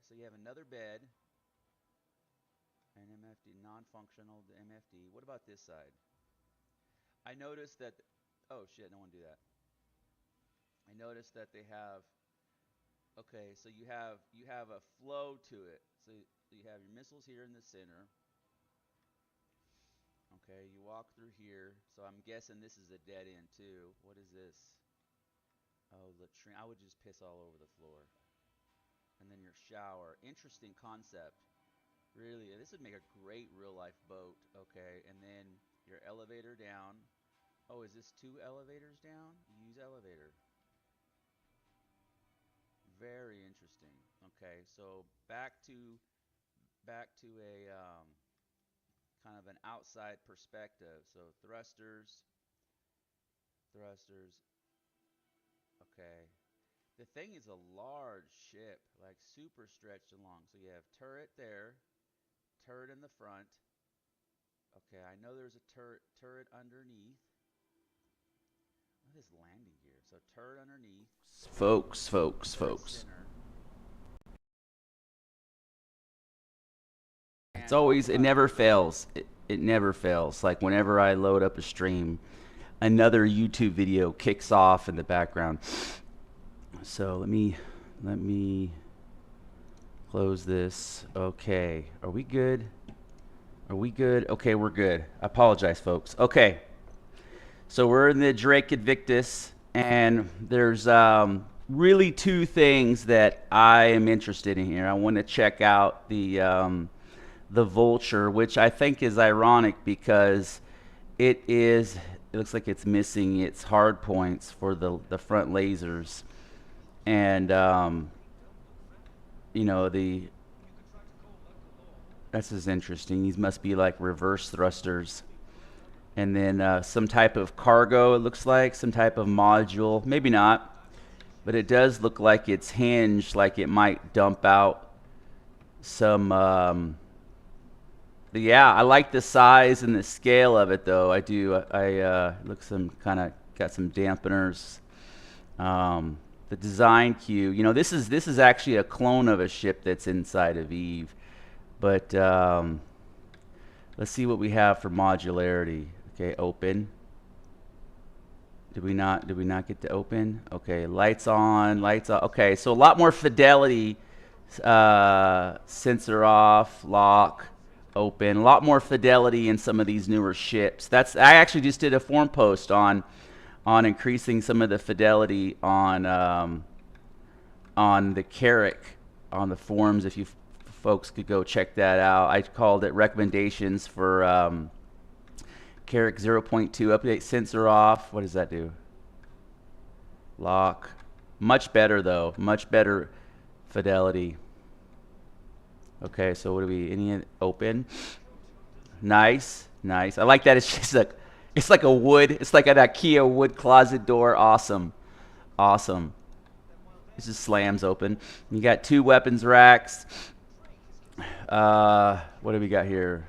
so you have another bed, an MFD, non-functional MFD. What about this side? I noticed that, oh shit, no one do that. I noticed that they have, okay, so you have a flow to it. So you have your missiles here in the center. Okay, you walk through here. So I'm guessing this is a dead end too. What is this? Oh, latrine. I would just piss all over the floor. And then your shower. Interesting concept. Really, this would make a great real life boat. Okay, and then your elevator down. Oh, is this two elevators down? You use elevator. Very interesting. Okay, so back to a kind of an outside perspective. So thrusters. Okay, the thing is a large ship, like super stretched along. So you have turret there, turret in the front. Okay, I know there's a turret underneath. What is landing gear? So turret underneath. Folks. Center. It's And always, what it about never this side? fails. It never fails. Like whenever I load up a stream, another YouTube video kicks off in the background. So let me close this. Okay, are we good? Are we good? Okay, we're good. I apologize, folks. Okay, so we're in the Drake Invictus, and there's really two things that I am interested in here. I want to check out the Vulture, which I think is ironic because it looks like it's missing its hard points for the front lasers, and you know the that's just interesting. These must be like reverse thrusters. And then some type of cargo, it looks like, some type of module. Maybe not, but it does look like it's hinged, like it might dump out some. Yeah, I like the size and the scale of it, though. I do. Looks some kind of got some dampeners. The design cue. You know, this is actually a clone of a ship that's inside of Eve, but let's see what we have for modularity. Okay, open. Did we not get to open? Okay, lights on, lights off. Okay, so a lot more fidelity. Sensor off, lock, open. A lot more fidelity in some of these newer ships. I actually just did a forum post on increasing some of the fidelity on the Carrack on the forums. If you folks could go check that out. I called it recommendations for Carrack 0.2 update. Sensor off. What does that do? Lock. Much better though. Much better fidelity. Okay, so what do we? Any open? Nice. I like that. It's just it's like a wood. It's like an IKEA wood closet door. Awesome. This just slams open. You got two weapons racks. What do we got here?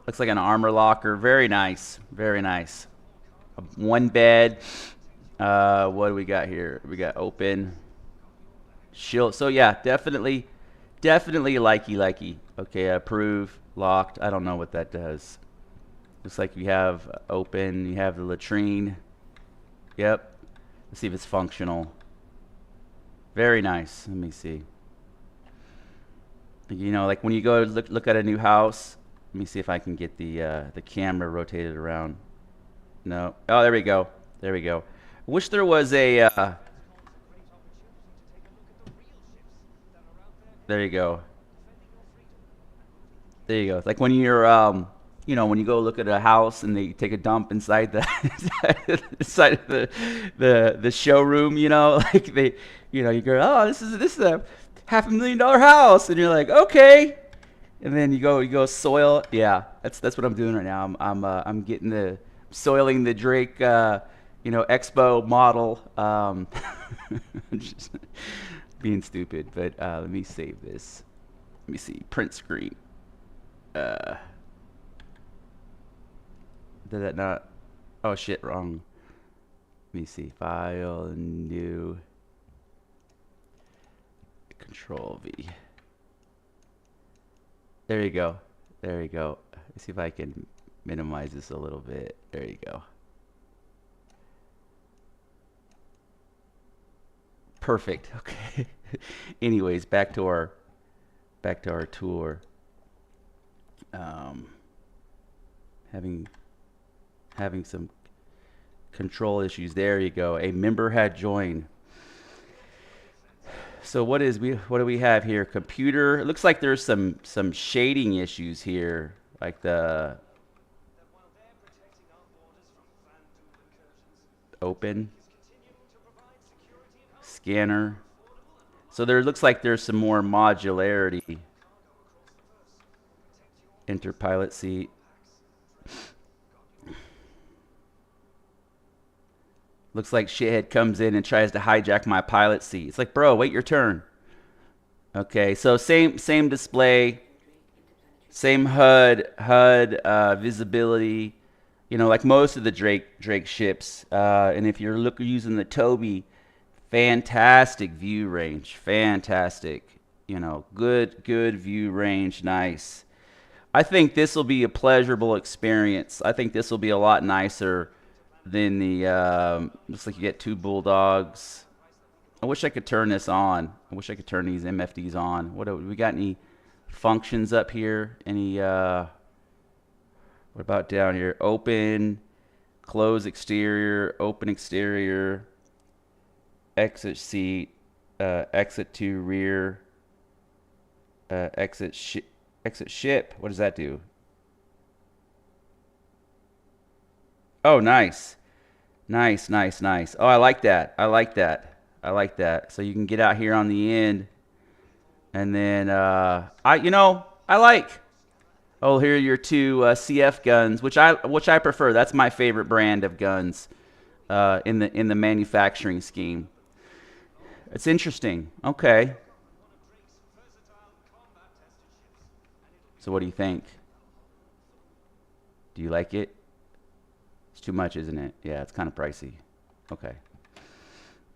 Looks like an armor locker. Very nice. One bed. What do we got here? We got open. Shield. So yeah, definitely likey. Okay, approve. Locked. I don't know what that does. Looks like you have open. You have the latrine. Yep. Let's see if it's functional. Very nice. Let me see. You know, like when you go look at a new house. Let me see if I can get the camera rotated around. No. Oh, there we go. I wish there was a. There you go. Like when you're, you know, when you go look at a house and they take a dump inside the inside of the showroom, you know, like you go, oh, this is a $500,000 house, and you're like, okay, and then you go soil. Yeah, that's what I'm doing right now. I'm getting soiling the Drake, Expo model. Just being stupid, but let me save this. Let me see, print screen. Did that not? Oh shit, wrong. Let me see, file, new, Control V. There you go. There you go. Let's see if I can minimize this a little bit. There you go. Perfect. Okay. Anyways, back to our tour. Having some control issues. There you go. A member had joined. So what do we have here? Computer. It looks like there's some shading issues here, like the open scanner. So there looks like there's some more modularity. Enter pilot seat. Looks like shithead comes in and tries to hijack my pilot seat. It's like, bro, wait your turn. Okay, so same display, same HUD visibility. You know, like most of the Drake ships. And if you're using the Toby, fantastic view range, fantastic. You know, good view range, nice. I think this will be a pleasurable experience. I think this will be a lot nicer than the, looks like you get 2 bulldogs. I wish I could turn this on. I wish I could turn these MFDs on. What do we got? Any functions up here? Any, what about down here? Open, close exterior, open exterior, exit seat, exit to rear, exit ship. What does that do? Oh, nice. Nice. Oh, I like that. I like that. So you can get out here on the end, and then I like. Oh, here are your 2 CF guns, which I prefer. That's my favorite brand of guns in the manufacturing scheme. It's interesting. Okay. So what do you think? Do you like it? It's too much, isn't it? Yeah, it's kind of pricey. Okay.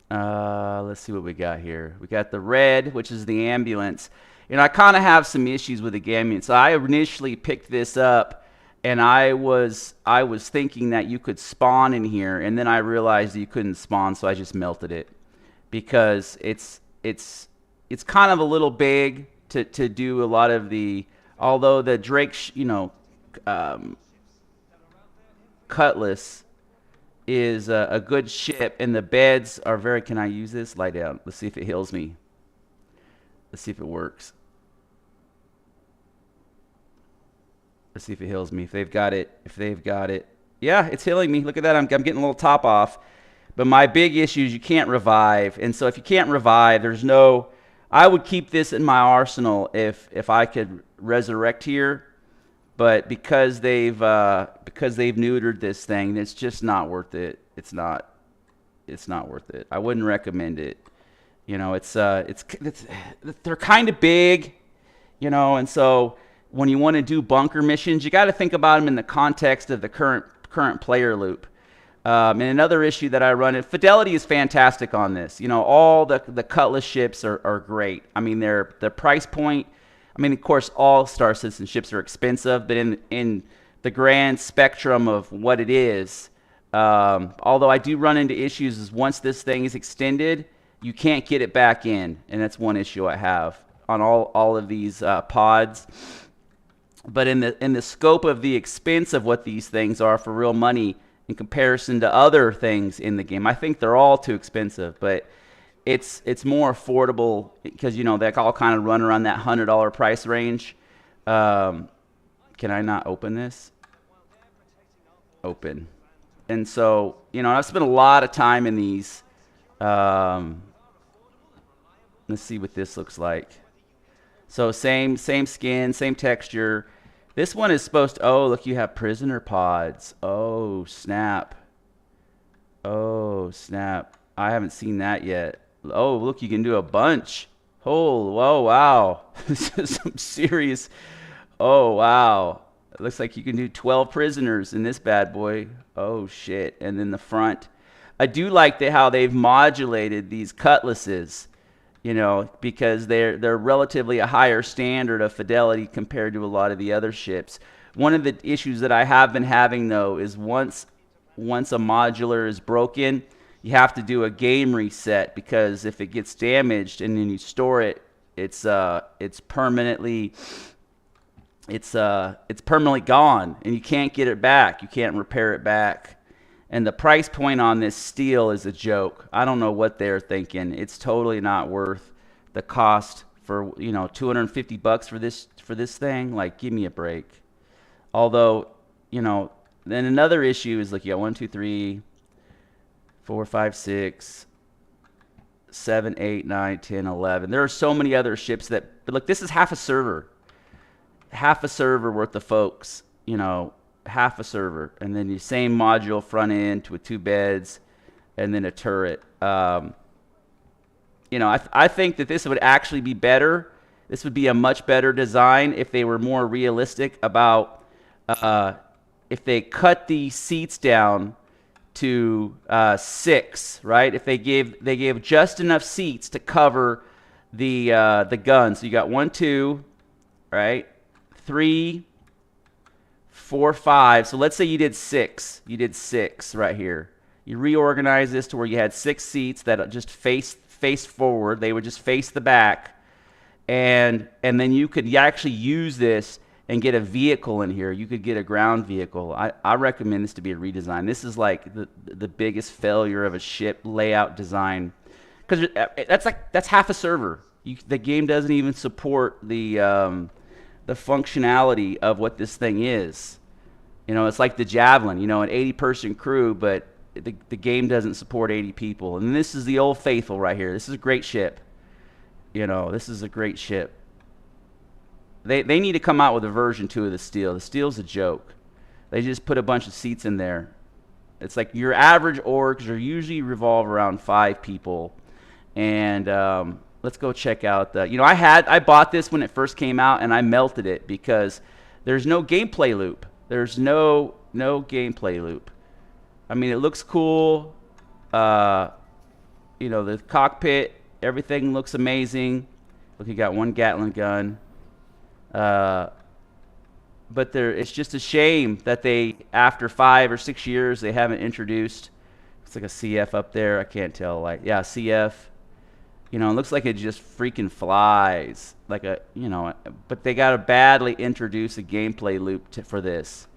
Let's see what we got here. We got the red, which is the ambulance. You know, I kind of have some issues with the ambulance. I initially picked this up, and I was thinking that you could spawn in here, and then I realized that you couldn't spawn, so I just melted it because it's kind of a little big to do a lot of the. Although the Drake, Cutlass is a good ship, and the beds are very. Can I use this? Lie down. Let's see if it heals me. Let's see if it works. Let's see if it heals me. If they've got it. Yeah, it's healing me. Look at that. I'm getting a little top off. But my big issue is you can't revive. And so if you can't revive, there's no. I would keep this in my arsenal if I could resurrect here. But because they've neutered this thing, it's just not worth it. It's not worth it. I wouldn't recommend it. You know, they're kind of big, you know, and so when you want to do bunker missions, you got to think about them in the context of the current player loop. And another issue that I run, fidelity is fantastic on this. You know, all the Cutlass ships are great. I mean, their price point. I mean, of course, all Star Citizen ships are expensive, but in the grand spectrum of what it is, although I do run into issues is once this thing is extended, you can't get it back in, and that's one issue I have on all of these pods. But in the scope of the expense of what these things are for real money in comparison to other things in the game, I think they're all too expensive. But it's more affordable because you know they all kind of run around that $100 price range. Can I not open this? Open. And so you know I've spent a lot of time in these. Let's see what this looks like. So same skin, same texture. This one is supposed to, oh, look, you have prisoner pods. Oh, snap. Oh, snap. I haven't seen that yet. Oh, look, you can do a bunch. Oh, whoa, wow. This is some serious. Oh, wow. It looks like you can do 12 prisoners in this bad boy. Oh, shit. And then the front. I do like how they've modulated these cutlasses. you know, because they're relatively a higher standard of fidelity compared to a lot of the other ships. One of the issues that I have been having though is once a modular is broken, you have to do a game reset, because if it gets damaged and then you store it, it's permanently gone, and you can't get it back. You can't repair it back. And the price point on this steel is a joke. I don't know what they're thinking. It's totally not worth the cost for, you know, $250 for this thing. Like, give me a break. Although, you know, then another issue is, like, you got 1, 2, 3, 4, 5, 6, 7, 8, 9, 10, 11. There are so many other ships that, but look, this is half a server worth of folks, you know, half a server, and then the same module front end with 2 beds and then a turret. You know, I think that this would actually be better. This would be a much better design if they were more realistic about if they cut the seats down to 6, right? If they gave just enough seats to cover the gun. So you got 1, 2, right? 3, 4, 5. So let's say you did 6. You did 6 right here. You reorganize this to where you had 6 seats that just face forward. They would just face the back, and then you could actually use this and get a vehicle in here. You could get a ground vehicle. I recommend this to be a redesign. This is like the biggest failure of a ship layout design, because that's half a server. The game doesn't even support the functionality of what this thing is. You know, it's like the Javelin, you know, an 80-person crew, but the game doesn't support 80 people. And this is the Old Faithful right here. This is a great ship. You know, this is a great ship. They need to come out with a version 2 of the steel. The steel's a joke. They just put a bunch of seats in there. It's like your average orgs are usually revolve around 5 people. And let's go check out the, you know, I bought this when it first came out, and I melted it because there's no gameplay loop. There's no gameplay loop. I mean, it looks cool. You know, the cockpit, everything looks amazing. Look, you got 1 Gatling gun. But it's just a shame that they, after 5 or 6 years, they haven't introduced. It's like a CF up there. I can't tell. Like, yeah, CF. You know, it looks like it just freaking flies. Like a, you know, but they got to badly introduce a gameplay loop for this.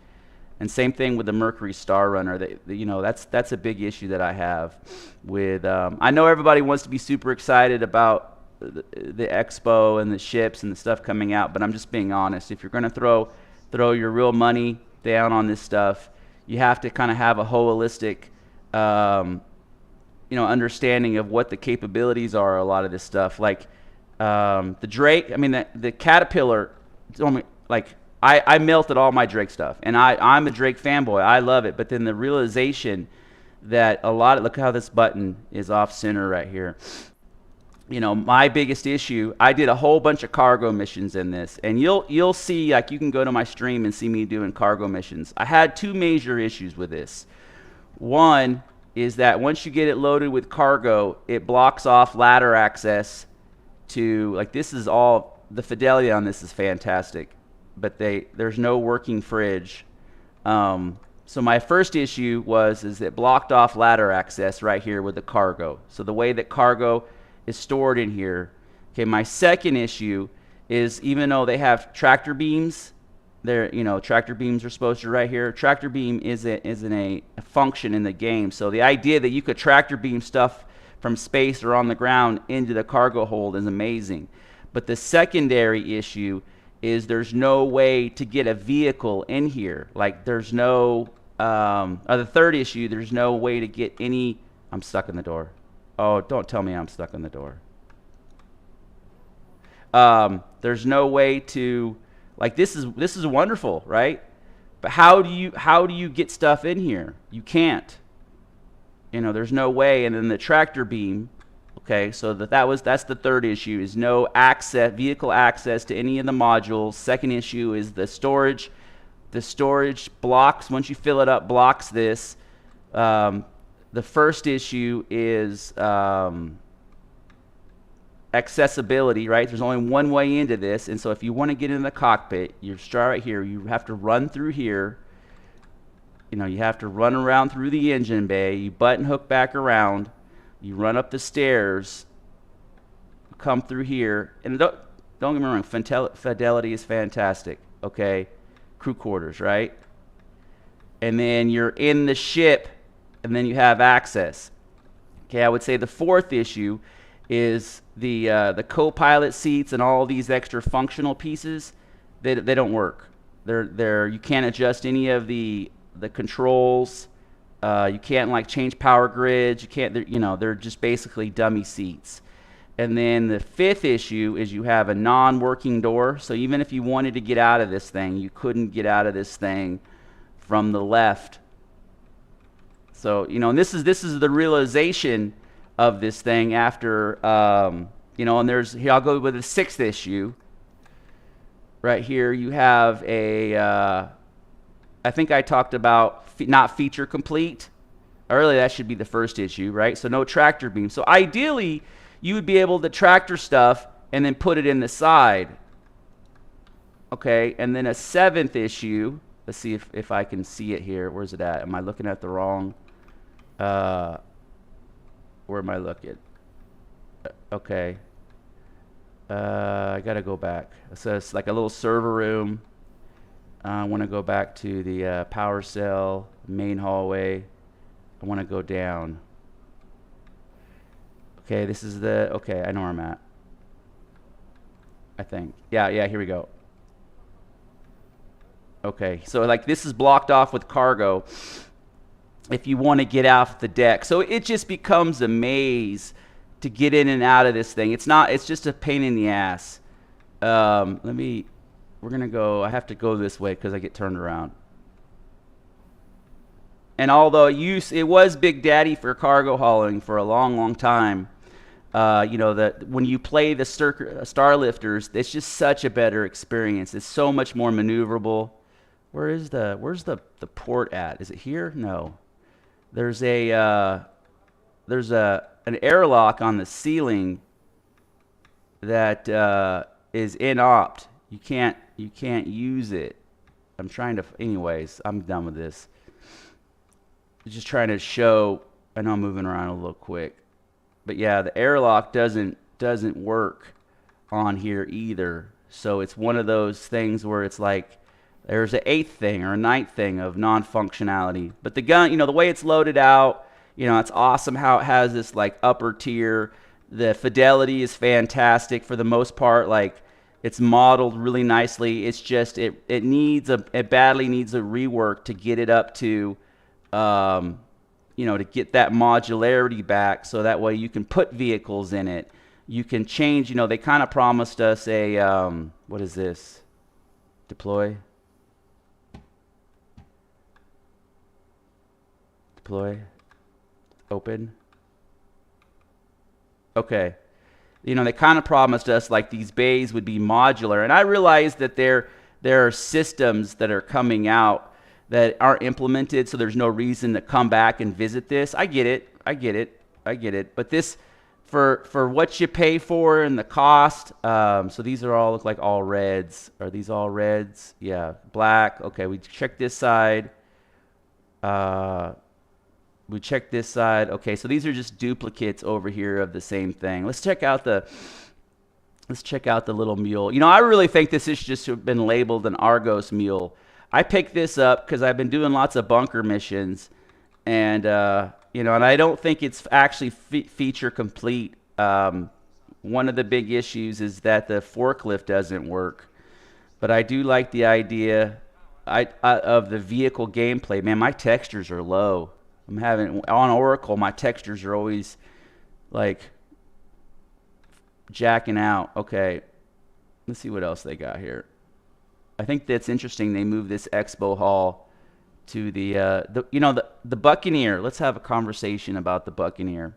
And same thing with the Mercury Star Runner. You know, that's a big issue that I have with. I know everybody wants to be super excited about the expo and the ships and the stuff coming out, but I'm just being honest. If you're going to throw your real money down on this stuff, you have to kind of have a holistic, you know, understanding of what the capabilities are. A lot of this stuff, like the Drake. I mean, the Caterpillar. Like I melted all my Drake stuff, and I'm a Drake fanboy. I love it. But then the realization that look how this button is off center right here. You know, my biggest issue, I did a whole bunch of cargo missions in this, and you'll see, like, you can go to my stream and see me doing cargo missions. I had 2 major issues with this. One is that once you get it loaded with cargo, it blocks off ladder access to, like, this is all, the fidelity on this is fantastic, but there's no working fridge. So my first issue is it blocked off ladder access right here with the cargo. So the way that cargo is stored in here. Okay, my second issue is, even though they have tractor beams, tractor beams are supposed to right here. Tractor beam isn't a function in the game. So the idea that you could tractor beam stuff from space or on the ground into the cargo hold is amazing. But the secondary issue is there's no way to get a vehicle in here. Like, there's no, the third issue, there's no way to get any. I'm stuck in the door. Oh, don't tell me I'm stuck in the door. There's no way to, like, this is wonderful, right? But how do you get stuff in here? You can't. You know, there's no way. And then the tractor beam. Okay, so that's the third issue, is no vehicle access to any of the modules. Second issue is the storage. The storage blocks, once you fill it up, blocks this. The first issue is accessibility, right? There's only one way into this, and so if you want to get in the cockpit, you start right here. You have to run through here. You know, you have to run around through the engine bay. You button hook back around. You run up the stairs. Come through here, and don't get me wrong. Fidelity is fantastic. Okay, crew quarters, right? And then you're in the ship, and then you have access. Okay, I would say the fourth issue is the co-pilot seats and all these extra functional pieces. They don't work. You can't adjust any of the controls. You can't like change power grids. You can't. You know, they're just basically dummy seats. And then the fifth issue is you have a non-working door. So even if you wanted to get out of this thing, you couldn't get out of this thing from the left. So, you know, and this is the realization of this thing after, you know, and here I'll go with the sixth issue. Right here you have I think I talked about not feature complete. Earlier that should be the first issue, right? So no tractor beam. So ideally, you would be able to tractor stuff and then put it in the side. Okay, and then a seventh issue. Let's see if I can see it here. Where's it at? Am I looking at the wrong? Where am I looking? Okay. I gotta go back. So it's like a little server room. I want to go back to the power cell, main hallway. I want to go down. Okay, this is okay, I know where I'm at. I think. Yeah, here we go. Okay, so like this is blocked off with cargo if you want to get off the deck. So it just becomes a maze to get in and out of this thing. It's just a pain in the ass. We're gonna go, I have to go this way because I get turned around. And although it was Big Daddy for cargo hauling for a long time, you know, that when you play the Starlifters, it's just such a better experience. It's so much more maneuverable. Where's the port at? Is it here? No. There's an airlock on the ceiling that is in-opt. You can't use it. I'm trying to. Anyways, I'm done with this. Just trying to show. I know I'm moving around a little quick. But yeah, the airlock doesn't work on here either. So it's one of those things where it's like there's an eighth thing or a ninth thing of non-functionality. But the gun, you know, the way it's loaded out, you know, it's awesome how it has this like upper tier. The fidelity is fantastic for the most part. Like it's modeled really nicely. It's just it badly needs a rework to get it up to you know, to get that modularity back so that way you can put vehicles in it. You can change, you know, they kind of promised us a, what is this? Deploy? Open? Okay. You know, they kind of promised us like these bays would be modular. And I realize that there are systems that are coming out that aren't implemented, so there's no reason to come back and visit this. I get it. But this, for what you pay for and the cost, so these are all look like all reds. Are these all reds? Yeah, black. Okay, we check this side. We check this side. Okay, so these are just duplicates over here of the same thing. Let's check out the little mule. You know, I really think this is just been labeled an Argos mule. I picked this up because I've been doing lots of bunker missions, and you know, and I don't think it's actually feature complete. One of the big issues is that the forklift doesn't work, but I do like the idea of the vehicle gameplay. Man, my textures are low. I'm having on Oracle, my textures are always like jacking out. Okay, let's see what else they got here. I think that's interesting. They moved this expo hall to the Buccaneer. Let's have a conversation about the Buccaneer.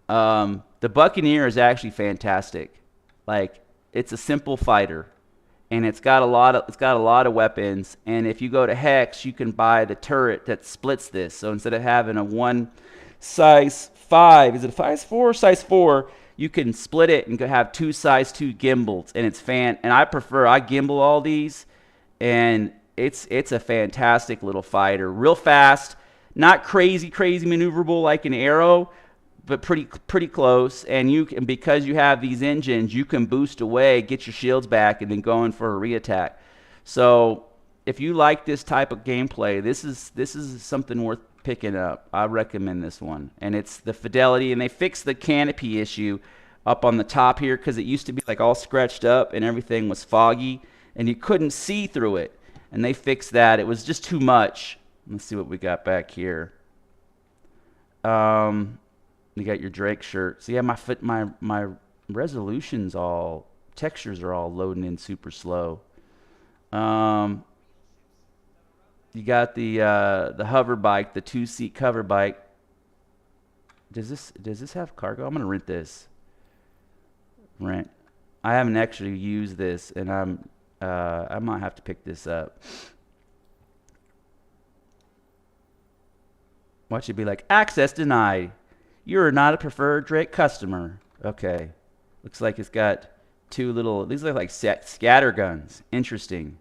The Buccaneer is actually fantastic. Like, it's a simple fighter, and it's got a lot of weapons. And if you go to Hex, you can buy the turret that splits this. So instead of having a one size 5, is it a size 4? Size 4. you can split it and have 2 size 2 gimbals, and it's and I gimbal all these, and it's a fantastic little fighter. Real fast, not crazy maneuverable like an arrow, but pretty close. And because you have these engines, you can boost away, get your shields back, and then go in for a reattack. So if you like this type of gameplay, this is something worth picking up. I recommend this one. And it's the fidelity, and they fixed the canopy issue up on the top here, because it used to be like all scratched up and everything was foggy and you couldn't see through it. And they fixed that. It was just too much. Let's see what we got back here. You got your Drake shirt. So yeah, my resolutions textures are all loading in super slow. You got the hover bike, the 2-seat cover bike. Does this have cargo? I'm gonna rent this. Rent. I haven't actually used this, and I might have to pick this up. Watch it be like, access denied. You're not a preferred Drake customer. Okay. Looks like it's got 2 little, these look like scatter guns. Interesting.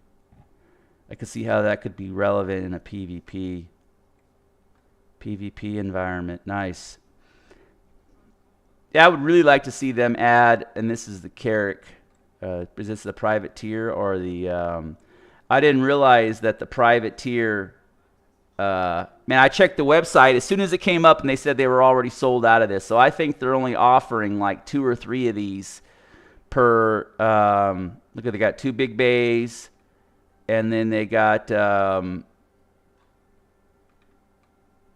I could see how that could be relevant in a PvP environment. Nice. Yeah, I would really like to see them add, and this is the Carrick. Is this the privateer or the? I didn't realize that the privateer. Man, I checked the website as soon as it came up, and they said they were already sold out of this. So I think they're only offering like 2 or 3 of these per. Look at, they got 2 big bays, and then they got.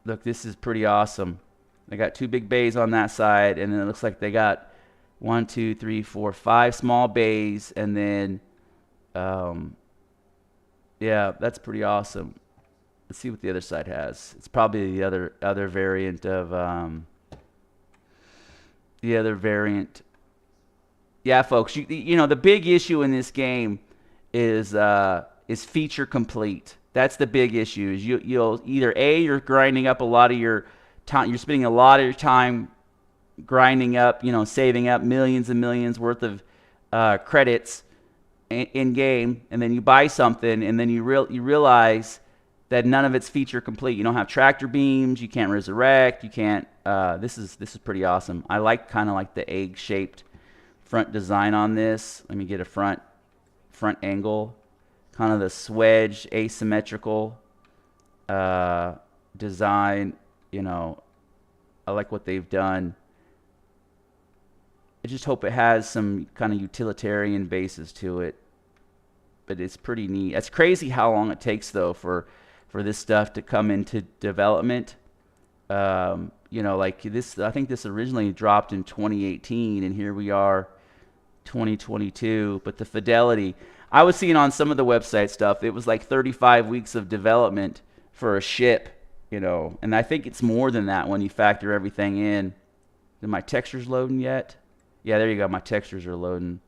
Look, this is pretty awesome. They got 2 big bays on that side, and then it looks like they got 1, 2, 3, 4, 5 small bays, and then, yeah, that's pretty awesome. Let's see what the other side has. It's probably the other variant of the other variant. Yeah, folks, you know the big issue in this game is feature complete. That's the big issue. Is you'll either you're grinding up a lot of your time. You're spending a lot of your time grinding up, saving up millions and millions worth of credits in game, and then you buy something, and then you realize that none of it's feature complete. You don't have tractor beams. You can't resurrect. You can't. This is pretty awesome. I kind of like the egg-shaped front design on this. Let me get a front angle. Kind of the swedge asymmetrical design. I like what they've done. I just hope it has some kind of utilitarian basis to it. But it's pretty neat. It's crazy how long it takes, though, for this stuff to come into development. Like this, I think this originally dropped in 2018, and here we are, 2022. But the fidelity, I was seeing on some of the website stuff, it was like 35 weeks of development for a ship, and I think it's more than that when you factor everything in. Are my textures loading yet? Yeah, there you go. My textures are loading.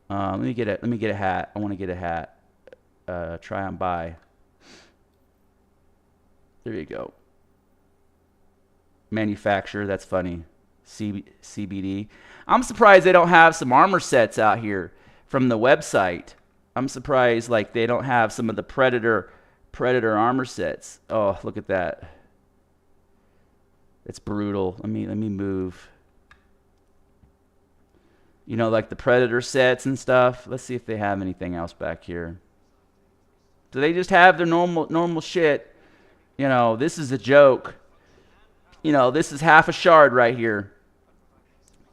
Let me get a hat. I want to get a hat. Try on buy. There you go. Manufacturer, that's funny. CBD. I'm surprised they don't have some armor sets out here from the website. I'm surprised like they don't have some of the Predator armor sets. Oh, look at that. It's brutal. Let me move. Like the Predator sets and stuff. Let's see if they have anything else back here. Do they just have their normal shit? This is a joke. This is half a shard right here.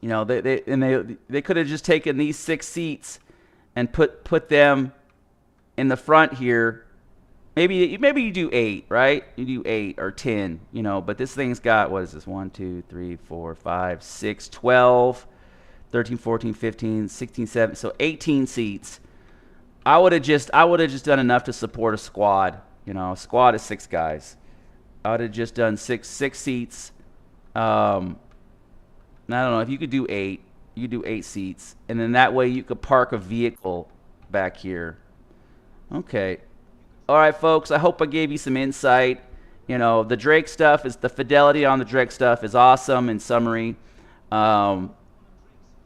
They could have just taken these 6 seats and put them in the front here. Maybe you do 8, right? You do 8 or 10, but this thing's got, what is this? 1, 2, 3, 4, 5, 6, 12, 13, 14, 15, 16, 17, so 18 seats. I would have just done enough to support a squad. A squad of 6 guys. I would have just done six seats. I don't know if you could do 8. You could do 8 seats, and then that way you could park a vehicle back here. Okay. All right, folks. I hope I gave you some insight. The Drake stuff the fidelity on the Drake stuff is awesome. In summary,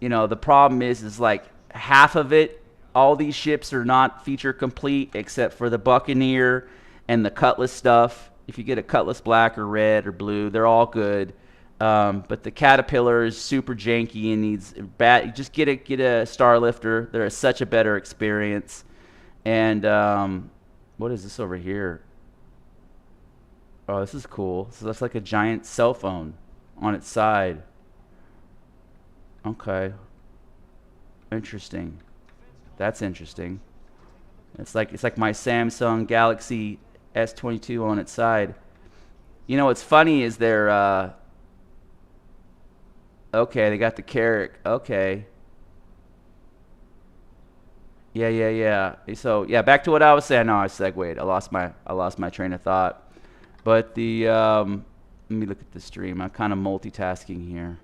you know, the problem is like half of it, all these ships are not feature complete except for the Buccaneer and the Cutlass stuff. If you get a Cutlass black or red or blue, they're all good. But the Caterpillar is super janky and needs bad. Just get a Star Lifter. They're such a better experience. And what is this over here? Oh, this is cool. So that's like a giant cell phone on its side. Okay. Interesting. That's interesting. It's like my Samsung Galaxy S22 on its side. You know what's funny is they're okay, they got the Carrack. Okay. Yeah. So yeah, back to what I was saying. No, I segued. I lost my train of thought. But the let me look at the stream. I'm kind of multitasking here.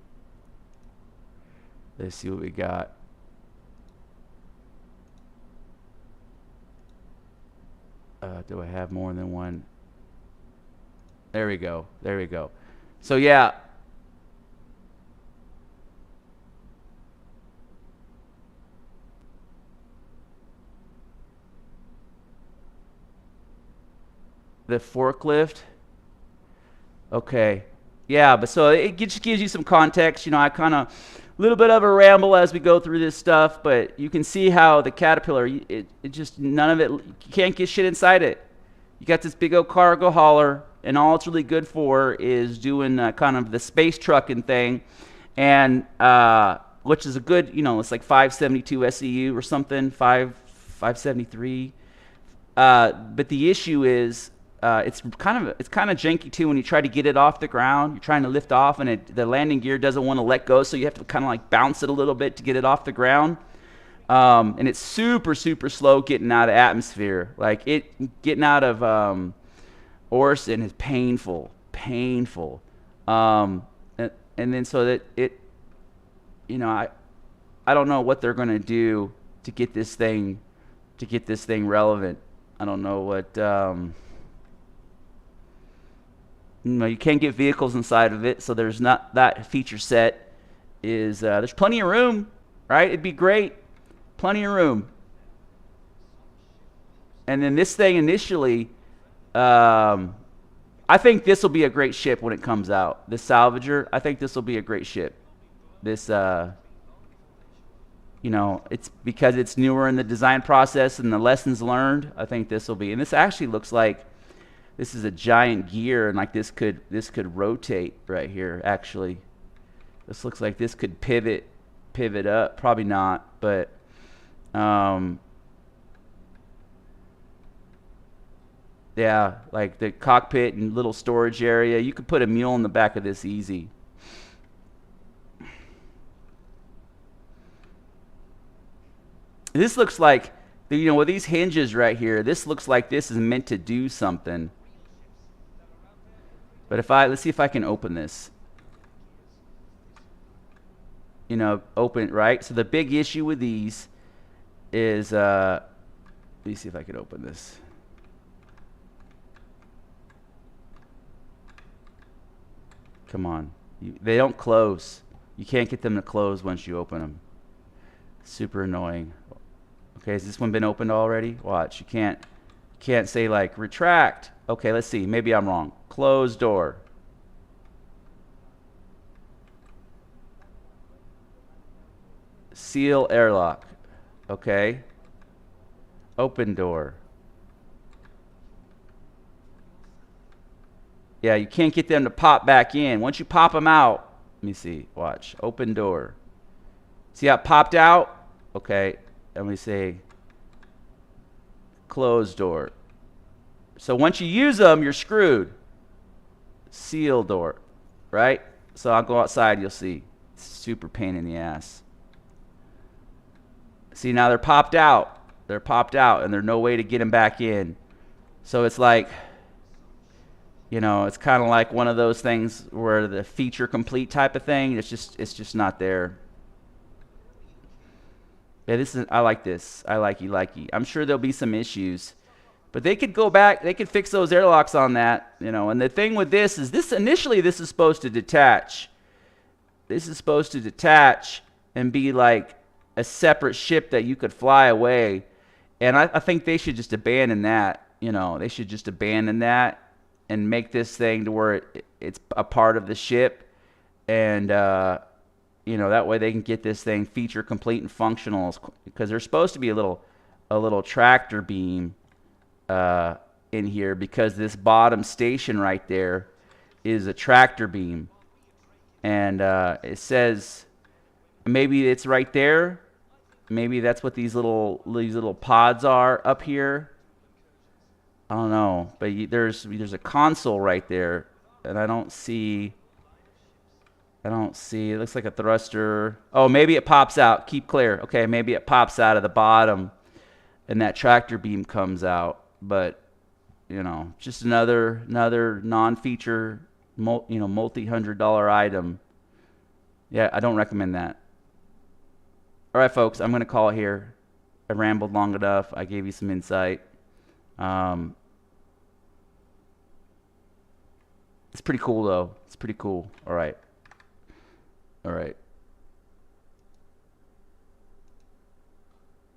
Let's see what we got. Do I have more than one? There we go. So yeah. The forklift. Okay. Yeah, but so it just gives you some context. You know, I kind of a little bit of a ramble as we go through this stuff, but you can see how the Caterpillar, it just, none of it, you can't get shit inside it. You got this big old cargo hauler, and all it's really good for is doing kind of the space trucking thing, and which is a good, you know, it's like 572 SEU or something, 573. But the issue is, it's kind of janky too when you try to get it off the ground. You're trying to lift off, and the landing gear doesn't want to let go, so you have to kind of like bounce it a little bit to get it off the ground. And it's super slow getting out of atmosphere. Like getting out of Orson is painful. And then so that it, you know, I don't know what they're gonna do to get this thing relevant. I don't know what. You know, you can't get vehicles inside of it, so there's not that feature set. There's plenty of room, right? It'd be great, plenty of room. And then this thing initially, I think this will be a great ship when it comes out. This Salvager, I think this will be a great ship. This, you know, it's because it's newer in the design process and the lessons learned. I think this will be, and this actually looks like. This is a giant gear, and like this could rotate right here. Actually, this looks like this could pivot up. Probably not, but yeah, like the cockpit and little storage area. You could put a mule in the back of this easy. This looks like, you know, with these hinges right here, this looks like this is meant to do something. But let's see if I can open this. You know, open it, right? So the big issue with these is, let me see if I can open this. Come on. They don't close. You can't get them to close once you open them. Super annoying. Okay, has this one been opened already? Watch, you can't say like retract. Okay, let's see. Maybe I'm wrong. Close door. Seal airlock. Okay. Open door. Yeah, you can't get them to pop back in. Once you pop them out, let me see. Watch. Open door. See how it popped out? Okay. Let me say close door. So once you use them, you're screwed. Seal door, right? So I'll go outside, you'll see. It's super pain in the ass. See, now they're popped out. They're popped out, and there's no way to get them back in. So it's like, you know, it's kind of like one of those things where the feature complete type of thing, it's just not there. Yeah, I like this. I likey. I'm sure there'll be some issues, but they could go back. They could fix those airlocks on that, you know. And the thing with this is, initially this is supposed to detach. This is supposed to detach and be like a separate ship that you could fly away. And I think they should just abandon that. You know, they should just abandon that and make this thing to where it's a part of the ship. And, you know, that way they can get this thing feature complete and functional. Because there's supposed to be a little tractor beam in here, because this bottom station right there is a tractor beam. And it says, maybe it's right there. Maybe that's what these little pods are up here. I don't know, but there's a console right there, and I don't see. It looks like a thruster. Oh, maybe it pops out. Keep clear. Okay, maybe it pops out of the bottom, and that tractor beam comes out. But you know, just another non-feature, multi-$100 item. Yeah, I don't recommend that. All right, folks, I'm going to call it here. I rambled long enough. I gave you some insight. It's pretty cool, though. It's pretty cool. All right.